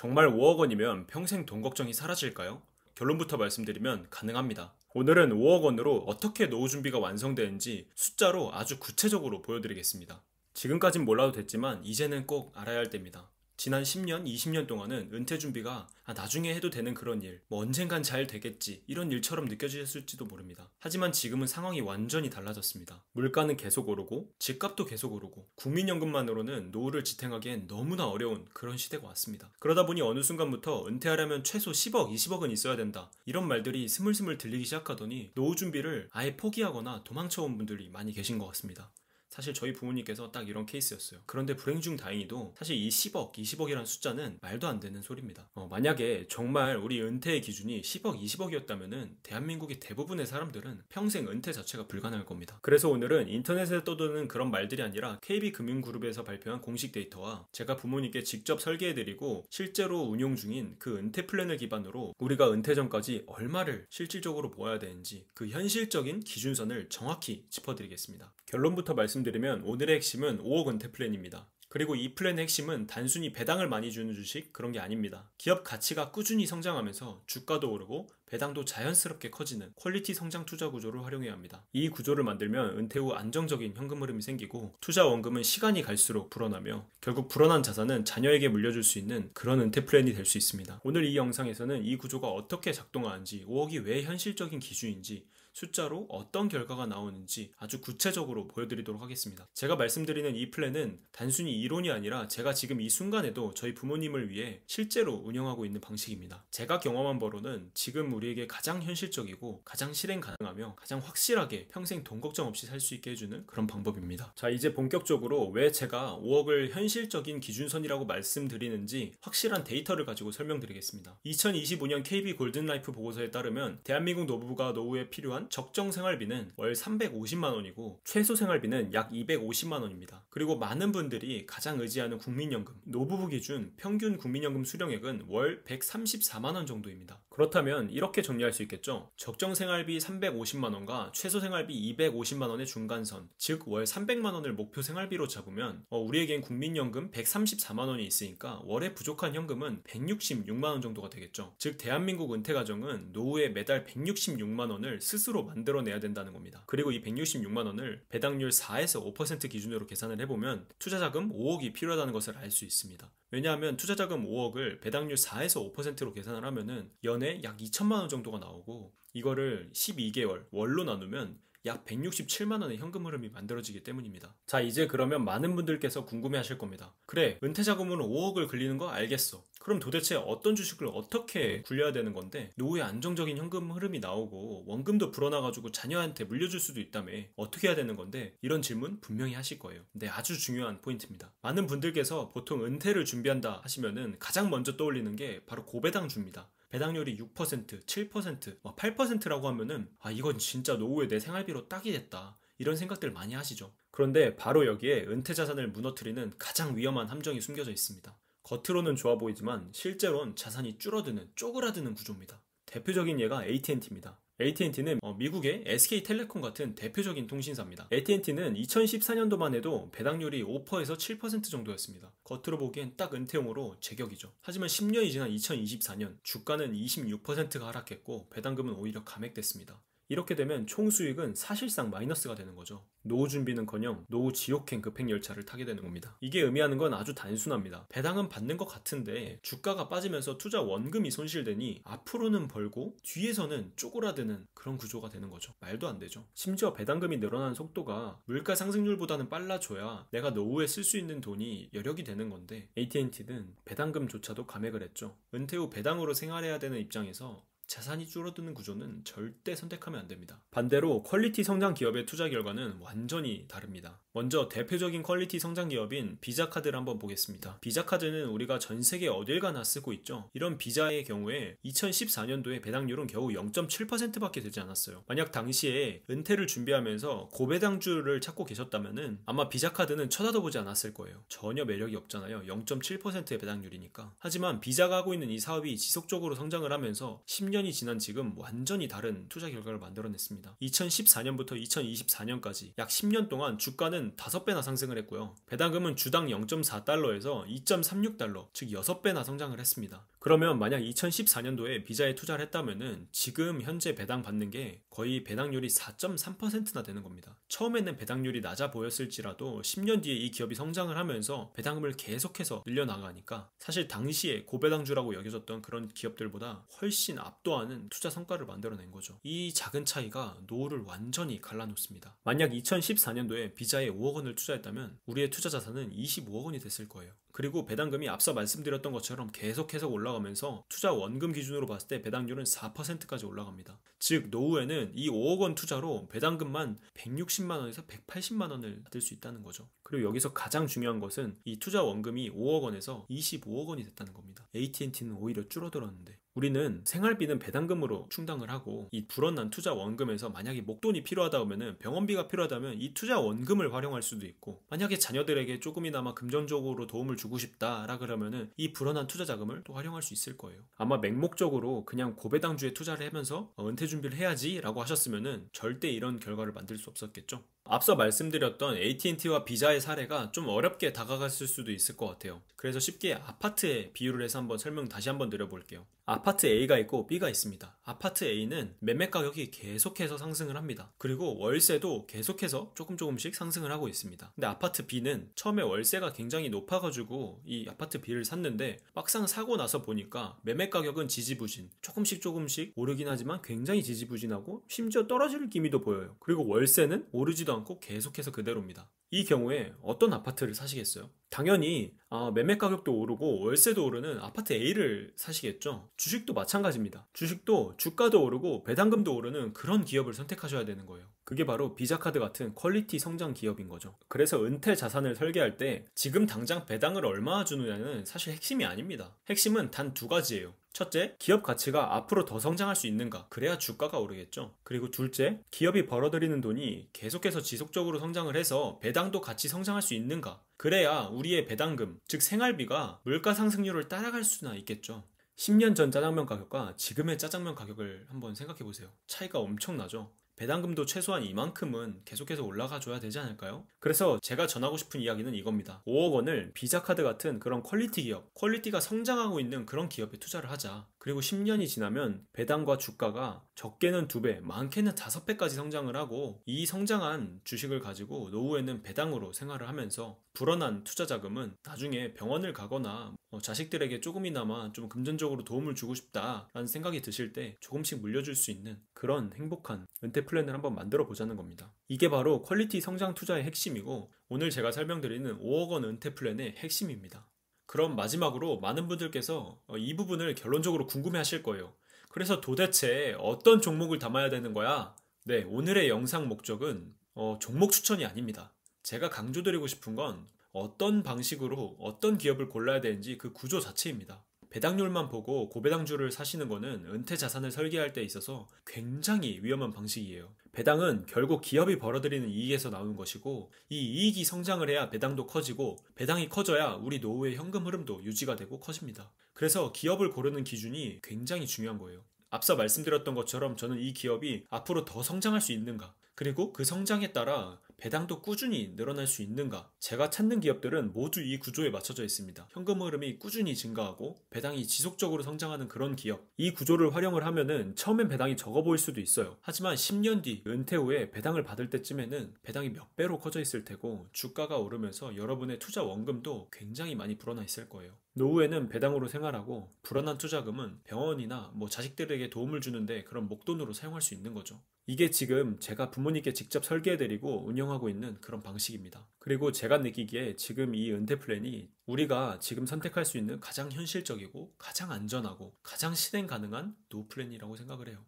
정말 5억 원이면 평생 돈 걱정이 사라질까요? 결론부터 말씀드리면 가능합니다. 오늘은 5억 원으로 어떻게 노후 준비가 완성되는지 숫자로 아주 구체적으로 보여드리겠습니다. 지금까진 몰라도 됐지만 이제는 꼭 알아야 할 때입니다. 지난 10년, 20년 동안은 은퇴 준비가 나중에 해도 되는 그런 일, 언젠간 잘 되겠지 이런 일처럼 느껴지셨을지도 모릅니다. 하지만 지금은 상황이 완전히 달라졌습니다. 물가는 계속 오르고 집값도 계속 오르고 국민연금만으로는 노후를 지탱하기엔 너무나 어려운 그런 시대가 왔습니다. 그러다 보니 어느 순간부터 은퇴하려면 최소 10억, 20억은 있어야 된다 이런 말들이 스물스물 들리기 시작하더니 노후 준비를 아예 포기하거나 도망쳐온 분들이 많이 계신 것 같습니다. 사실 저희 부모님께서 딱 이런 케이스였어요. 그런데 불행 중 다행히도 사실 이 10억, 20억이라는 숫자는 말도 안 되는 소리입니다. 만약에 정말 우리 은퇴의 기준이 10억, 20억이었다면은 대한민국의 대부분의 사람들은 평생 은퇴 자체가 불가능할 겁니다. 그래서 오늘은 인터넷에 떠도는 그런 말들이 아니라 KB금융그룹에서 발표한 공식 데이터와 제가 부모님께 직접 설계해드리고 실제로 운용 중인 그 은퇴 플랜을 기반으로 우리가 은퇴 전까지 얼마를 실질적으로 모아야 되는지 그 현실적인 기준선을 정확히 짚어드리겠습니다. 결론부터 말씀드리면 오늘의 핵심은 5억 은퇴 플랜입니다. 그리고 이 플랜의 핵심은 단순히 배당을 많이 주는 주식 그런 게 아닙니다. 기업 가치가 꾸준히 성장하면서 주가도 오르고 배당도 자연스럽게 커지는 퀄리티 성장 투자 구조를 활용해야 합니다. 이 구조를 만들면 은퇴 후 안정적인 현금 흐름이 생기고 투자 원금은 시간이 갈수록 불어나며 결국 불어난 자산은 자녀에게 물려줄 수 있는 그런 은퇴 플랜이 될 수 있습니다. 오늘 이 영상에서는 이 구조가 어떻게 작동하는지 5억이 왜 현실적인 기준인지 숫자로 어떤 결과가 나오는지 아주 구체적으로 보여드리도록 하겠습니다. 제가 말씀드리는 이 플랜은 단순히 이론이 아니라 제가 지금 이 순간에도 저희 부모님을 위해 실제로 운영하고 있는 방식입니다. 제가 경험한 바로는 지금 우리에게 가장 현실적이고 가장 실행 가능하며 가장 확실하게 평생 돈 걱정 없이 살 수 있게 해주는 그런 방법입니다. 자, 이제 본격적으로 왜 제가 5억을 현실적인 기준선이라고 말씀드리는지 확실한 데이터를 가지고 설명드리겠습니다. 2025년 KB 골든라이프 보고서에 따르면 대한민국 노부부가 노후에 필요한 적정 생활비는 월 350만 원이고 최소 생활비는 약 250만 원입니다. 그리고 많은 분들이 가장 의지하는 국민연금, 노부부 기준 평균 국민연금 수령액은 월 134만 원 정도입니다. 그렇다면 이렇게 정리할 수 있겠죠. 적정 생활비 350만 원과 최소 생활비 250만 원의 중간선, 즉 월 300만 원을 목표 생활비로 잡으면 우리에겐 국민연금 134만 원이 있으니까 월에 부족한 현금은 166만 원 정도가 되겠죠. 즉 대한민국 은퇴가정은 노후에 매달 166만 원을 스스로 만들어내야 된다는 겁니다. 그리고 이 166만 원을 배당률 4에서 5% 기준으로 계산을 해보면 투자자금 5억이 필요하다는 것을 알 수 있습니다. 왜냐하면 투자자금 5억을 배당률 4에서 5%로 계산을 하면은 연에 약 2천만 원 정도가 나오고 이거를 12개월 월로 나누면 약 167만 원의 현금 흐름이 만들어지기 때문입니다. 자, 이제 그러면 많은 분들께서 궁금해 하실 겁니다. 그래, 은퇴자금으로 5억을 굴리는 거 알겠어. 그럼 도대체 어떤 주식을 어떻게 굴려야 되는 건데 노후에 안정적인 현금 흐름이 나오고 원금도 불어나가지고 자녀한테 물려줄 수도 있다며 어떻게 해야 되는 건데 이런 질문 분명히 하실 거예요. 근데 아주 중요한 포인트입니다. 많은 분들께서 보통 은퇴를 준비한다 하시면은 가장 먼저 떠올리는 게 바로 고배당주입니다. 배당률이 6%, 7%, 8%라고 하면은 이건 진짜 노후에 내 생활비로 딱이 됐다. 이런 생각들 많이 하시죠. 그런데 바로 여기에 은퇴 자산을 무너뜨리는 가장 위험한 함정이 숨겨져 있습니다. 겉으로는 좋아 보이지만 실제로는 자산이 줄어드는, 쪼그라드는 구조입니다. 대표적인 예가 AT&T입니다. AT&T는 미국의 SK텔레콤 같은 대표적인 통신사입니다. AT&T는 2014년도만 해도 배당률이 5%에서 7% 정도였습니다. 겉으로 보기엔 딱 은퇴용으로 제격이죠. 하지만 10년이 지난 2024년 주가는 26%가 하락했고 배당금은 오히려 감액됐습니다. 이렇게 되면 총 수익은 사실상 마이너스가 되는 거죠. 노후 준비는커녕 노후 지옥행 급행열차를 타게 되는 겁니다. 이게 의미하는 건 아주 단순합니다. 배당은 받는 것 같은데 주가가 빠지면서 투자 원금이 손실되니 앞으로는 벌고 뒤에서는 쪼그라드는 그런 구조가 되는 거죠. 말도 안 되죠. 심지어 배당금이 늘어나는 속도가 물가 상승률보다는 빨라져야 내가 노후에 쓸 수 있는 돈이 여력이 되는 건데 AT&T는 배당금조차도 감액을 했죠. 은퇴 후 배당으로 생활해야 되는 입장에서 자산이 줄어드는 구조는 절대 선택하면 안 됩니다. 반대로 퀄리티 성장 기업의 투자 결과는 완전히 다릅니다. 먼저 대표적인 퀄리티 성장 기업인 비자카드를 한번 보겠습니다. 비자카드는 우리가 전 세계 어딜 가나 쓰고 있죠. 이런 비자의 경우에 2014년도에 배당률은 겨우 0.7%밖에 되지 않았어요. 만약 당시에 은퇴를 준비하면서 고배당주를 찾고 계셨다면은 아마 비자카드는 쳐다도 보지 않았을 거예요. 전혀 매력이 없잖아요. 0.7%의 배당률이니까. 하지만 비자가 하고 있는 이 사업이 지속적으로 성장을 하면서 10년 10년이 지난 지금 완전히 다른 투자 결과를 만들어냈습니다. 2014년부터 2024년까지 약 10년 동안 주가는 5배나 상승을 했고요. 배당금은 주당 0.4달러에서 2.36달러, 즉 6배나 성장을 했습니다. 그러면 만약 2014년도에 비자에 투자를 했다면은 지금 현재 배당 받는 게 거의 배당률이 4.3%나 되는 겁니다. 처음에는 배당률이 낮아 보였을지라도 10년 뒤에 이 기업이 성장을 하면서 배당금을 계속해서 늘려나가니까 사실 당시에 고배당주라고 여겨졌던 그런 기업들보다 훨씬 압도하는 투자 성과를 만들어낸 거죠. 이 작은 차이가 노후를 완전히 갈라놓습니다. 만약 2014년도에 비자에 5억 원을 투자했다면 우리의 투자 자산은 25억 원이 됐을 거예요. 그리고 배당금이 앞서 말씀드렸던 것처럼 계속해서 올라가면서 투자 원금 기준으로 봤을 때 배당률은 4%까지 올라갑니다. 즉 노후에는 이 5억 원 투자로 배당금만 160만 원에서 180만 원을 받을 수 있다는 거죠. 그리고 여기서 가장 중요한 것은 이 투자 원금이 5억 원에서 25억 원이 됐다는 겁니다. AT&T는 오히려 줄어들었는데 우리는 생활비는 배당금으로 충당을 하고 이 불어난 투자 원금에서 만약에 목돈이 필요하다 하면은 병원비가 필요하다면 이 투자 원금을 활용할 수도 있고 만약에 자녀들에게 조금이나마 금전적으로 도움을 주고 싶다라 그러면은 이 불어난 투자 자금을 또 활용할 수 있을 거예요. 아마 맹목적으로 그냥 고배당주에 투자를 하면서 은퇴 준비를 해야지 라고 하셨으면은 절대 이런 결과를 만들 수 없었겠죠. 앞서 말씀드렸던 AT&T와 비자의 사례가 좀 어렵게 다가갔을 수도 있을 것 같아요. 그래서 쉽게 아파트에 비유를 해서 한번 설명 다시 한번 드려볼게요. 아파트 A가 있고 B가 있습니다. 아파트 A는 매매 가격이 계속해서 상승을 합니다. 그리고 월세도 계속해서 조금씩 상승을 하고 있습니다. 근데 아파트 B는 처음에 월세가 굉장히 높아가지고 이 아파트 B를 샀는데 막상 사고 나서 보니까 매매 가격은 지지부진, 조금씩 오르긴 하지만 굉장히 지지부진하고 심지어 떨어질 기미도 보여요. 그리고 월세는 오르지도 않고 계속해서 그대로입니다. 이 경우에 어떤 아파트를 사시겠어요? 당연히 매매 가격도 오르고 월세도 오르는 아파트 A를 사시겠죠. 주식도 마찬가지입니다. 주식도 주가도 오르고 배당금도 오르는 그런 기업을 선택하셔야 되는 거예요. 그게 바로 비자카드 같은 퀄리티 성장 기업인 거죠. 그래서 은퇴 자산을 설계할 때 지금 당장 배당을 얼마 주느냐는 사실 핵심이 아닙니다. 핵심은 단 2가지예요. 첫째, 기업 가치가 앞으로 더 성장할 수 있는가? 그래야 주가가 오르겠죠. 그리고 둘째, 기업이 벌어들이는 돈이 계속해서 지속적으로 성장을 해서 배당도 같이 성장할 수 있는가? 그래야 우리의 배당금, 즉 생활비가 물가 상승률을 따라갈 수나 있겠죠. 10년 전 짜장면 가격과 지금의 짜장면 가격을 한번 생각해 보세요. 차이가 엄청나죠. 배당금도 최소한 이만큼은 계속해서 올라가 줘야 되지 않을까요? 그래서 제가 전하고 싶은 이야기는 이겁니다. 5억 원을 비자카드 같은 그런 퀄리티 기업, 퀄리티가 성장하고 있는 그런 기업에 투자를 하자. 그리고 10년이 지나면 배당과 주가가 적게는 2배, 많게는 5배까지 성장을 하고 이 성장한 주식을 가지고 노후에는 배당으로 생활을 하면서 불어난 투자 자금은 나중에 병원을 가거나 자식들에게 조금이나마 좀 금전적으로 도움을 주고 싶다라는 생각이 드실 때 조금씩 물려줄 수 있는 그런 행복한 은퇴 플랜을 한번 만들어 보자는 겁니다. 이게 바로 퀄리티 성장 투자의 핵심이고 오늘 제가 설명드리는 5억 원 은퇴 플랜의 핵심입니다. 그럼 마지막으로 많은 분들께서 이 부분을 결론적으로 궁금해 하실 거예요. 그래서 도대체 어떤 종목을 담아야 되는 거야? 네, 오늘의 영상 목적은 종목 추천이 아닙니다. 제가 강조드리고 싶은 건 어떤 방식으로 어떤 기업을 골라야 되는지 그 구조 자체입니다. 배당률만 보고 고배당주를 사시는 거는 은퇴 자산을 설계할 때 있어서 굉장히 위험한 방식이에요. 배당은 결국 기업이 벌어들이는 이익에서 나오는 것이고 이 이익이 성장을 해야 배당도 커지고 배당이 커져야 우리 노후의 현금 흐름도 유지가 되고 커집니다. 그래서 기업을 고르는 기준이 굉장히 중요한 거예요. 앞서 말씀드렸던 것처럼 저는 이 기업이 앞으로 더 성장할 수 있는가 그리고 그 성장에 따라 배당도 꾸준히 늘어날 수 있는가? 제가 찾는 기업들은 모두 이 구조에 맞춰져 있습니다. 현금 흐름이 꾸준히 증가하고 배당이 지속적으로 성장하는 그런 기업. 이 구조를 활용을 하면은 처음엔 배당이 적어 보일 수도 있어요. 하지만 10년 뒤 은퇴 후에 배당을 받을 때쯤에는 배당이 몇 배로 커져 있을 테고 주가가 오르면서 여러분의 투자 원금도 굉장히 많이 불어나 있을 거예요. 노후에는 배당으로 생활하고 불어난 투자금은 병원이나 자식들에게 도움을 주는데 그런 목돈으로 사용할 수 있는 거죠. 이게 지금 제가 부모님께 직접 설계해드리고 운영하고 있는 그런 방식입니다. 그리고 제가 느끼기에 지금 이 은퇴 플랜이 우리가 지금 선택할 수 있는 가장 현실적이고 가장 안전하고 가장 실행 가능한 노후 플랜이라고 생각을 해요.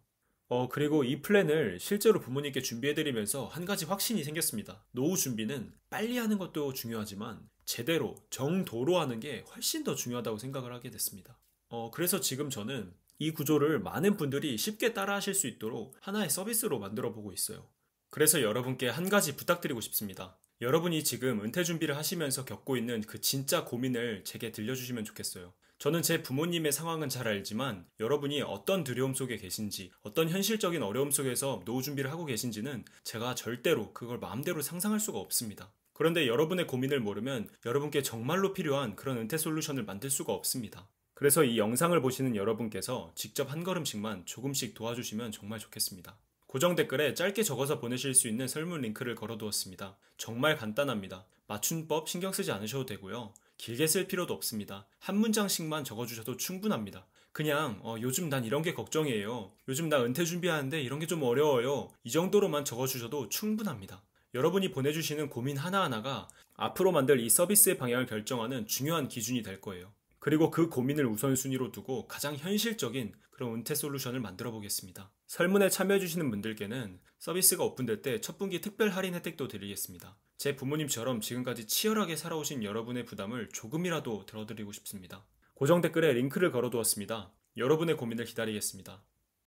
그리고 이 플랜을 실제로 부모님께 준비해드리면서 한 가지 확신이 생겼습니다. 노후 준비는 빨리 하는 것도 중요하지만 제대로 정도로 하는 게 훨씬 더 중요하다고 생각을 하게 됐습니다. 그래서 지금 저는 이 구조를 많은 분들이 쉽게 따라 하실 수 있도록 하나의 서비스로 만들어 보고 있어요. 그래서 여러분께 한 가지 부탁드리고 싶습니다. 여러분이 지금 은퇴 준비를 하시면서 겪고 있는 그 진짜 고민을 제게 들려주시면 좋겠어요. 저는 제 부모님의 상황은 잘 알지만 여러분이 어떤 두려움 속에 계신지, 어떤 현실적인 어려움 속에서 노후 준비를 하고 계신지는 제가 절대로 그걸 마음대로 상상할 수가 없습니다. 그런데 여러분의 고민을 모르면 여러분께 정말로 필요한 그런 은퇴 솔루션을 만들 수가 없습니다. 그래서 이 영상을 보시는 여러분께서 직접 한 걸음씩만 조금씩 도와주시면 정말 좋겠습니다. 고정 댓글에 짧게 적어서 보내실 수 있는 설문 링크를 걸어두었습니다. 정말 간단합니다. 맞춤법 신경 쓰지 않으셔도 되고요. 길게 쓸 필요도 없습니다. 한 문장씩만 적어주셔도 충분합니다. 그냥 요즘 난 이런 게 걱정이에요. 요즘 나 은퇴 준비하는데 이런 게 좀 어려워요. 이 정도로만 적어주셔도 충분합니다. 여러분이 보내주시는 고민 하나하나가 앞으로 만들 이 서비스의 방향을 결정하는 중요한 기준이 될 거예요. 그리고 그 고민을 우선순위로 두고 가장 현실적인 그런 은퇴 솔루션을 만들어 보겠습니다. 설문에 참여해주시는 분들께는 서비스가 오픈될 때 첫 분기 특별 할인 혜택도 드리겠습니다. 제 부모님처럼 지금까지 치열하게 살아오신 여러분의 부담을 조금이라도 덜어드리고 싶습니다. 고정 댓글에 링크를 걸어두었습니다. 여러분의 고민을 기다리겠습니다.